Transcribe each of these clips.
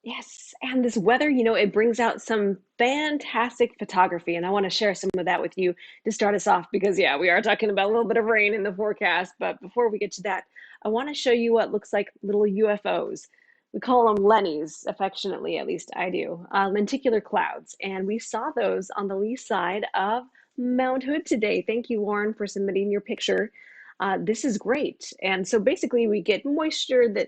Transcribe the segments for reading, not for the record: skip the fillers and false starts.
Yes, and this weather, it brings out some fantastic photography, and I want to share some of that with you to start us off because, yeah, we are talking about a little bit of rain in the forecast. But before we get to that, I want to show you what looks like little UFOs. We call them Lennies, affectionately, at least I do, lenticular clouds. And we saw those on the lee side of Mount Hood today. Thank you, Warren, for submitting your picture. This is great. And so basically, we get moisture that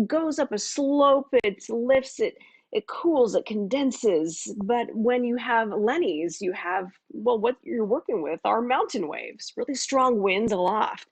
goes up a slope, it lifts it, it cools, it condenses. But when you have Lennies, you have, well, what you're working with are mountain waves, really strong winds aloft.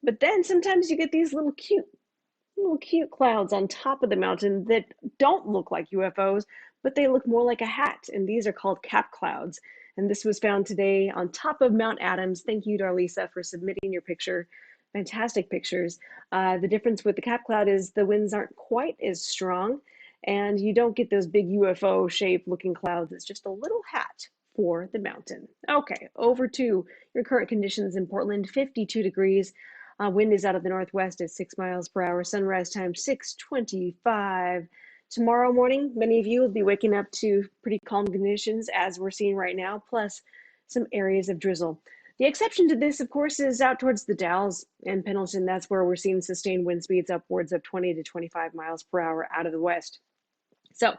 But then sometimes you get these little cute clouds on top of the mountain that don't look like UFOs, but they look more like a hat. And these are called cap clouds. And this was found today on top of Mount Adams. Thank you, Darlisa, for submitting your picture. Fantastic pictures. The difference with the cap cloud is the winds aren't quite as strong, and you don't get those big UFO shaped looking clouds. It's just a little hat for the mountain. Okay, over to your current conditions in Portland, 52 degrees. Wind is out of the northwest at 6 miles per hour. Sunrise time 6:25. Tomorrow morning, many of you will be waking up to pretty calm conditions as we're seeing right now, plus some areas of drizzle. The exception to this, of course, is out towards the Dalles and Pendleton. That's where we're seeing sustained wind speeds upwards of 20 to 25 miles per hour out of the west. So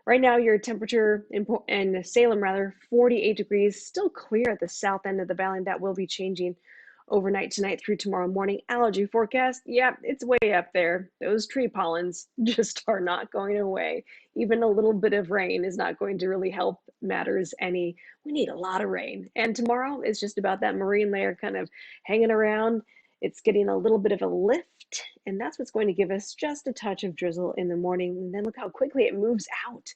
right now, your temperature in Salem, 48 degrees, still clear at the south end of the valley. That will be changing overnight tonight through tomorrow morning. Allergy forecast, yeah, it's way up there. Those tree pollens just are not going away. Even a little bit of rain is not going to really help matters any. We need a lot of rain. And tomorrow is just about that marine layer kind of hanging around. It's getting a little bit of a lift, and that's what's going to give us just a touch of drizzle in the morning. And then look how quickly it moves out.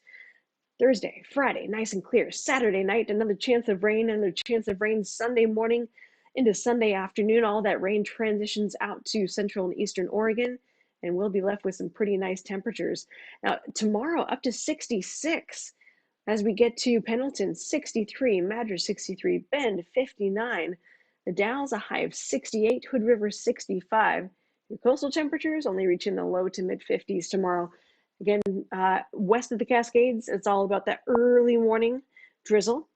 Thursday, Friday, nice and clear. Saturday night, another chance of rain, another chance of rain Sunday morning into Sunday afternoon. All that rain transitions out to central and eastern Oregon, and we'll be left with some pretty nice temperatures. Now, tomorrow up to 66 as we get to Pendleton, 63, Madras 63, Bend 59, the Dalles a high of 68, Hood River 65. Your coastal temperatures only reaching the low to mid 50s tomorrow. Again, west of the Cascades, it's all about that early morning drizzle.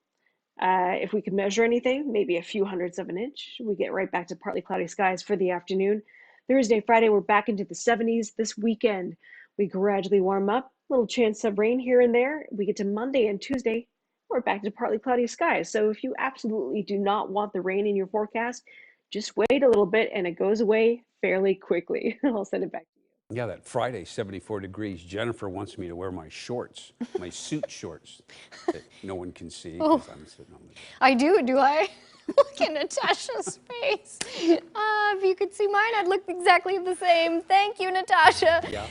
If we could measure anything, maybe a few hundredths of an inch. We get right back to partly cloudy skies for the afternoon. Thursday, Friday, we're back into the 70s. This weekend, we gradually warm up. Little chance of rain here and there. We get to Monday and Tuesday, we're back to partly cloudy skies. So if you absolutely do not want the rain in your forecast, just wait a little bit and it goes away fairly quickly. I'll send it back to you. Yeah, that Friday, 74 degrees. Jennifer wants me to wear my shorts, my suit shorts that no one can see because I'm sitting on the. I do I? Look at Natasha's face. If you could see mine, I'd look exactly the same. Thank you, Natasha. Yeah.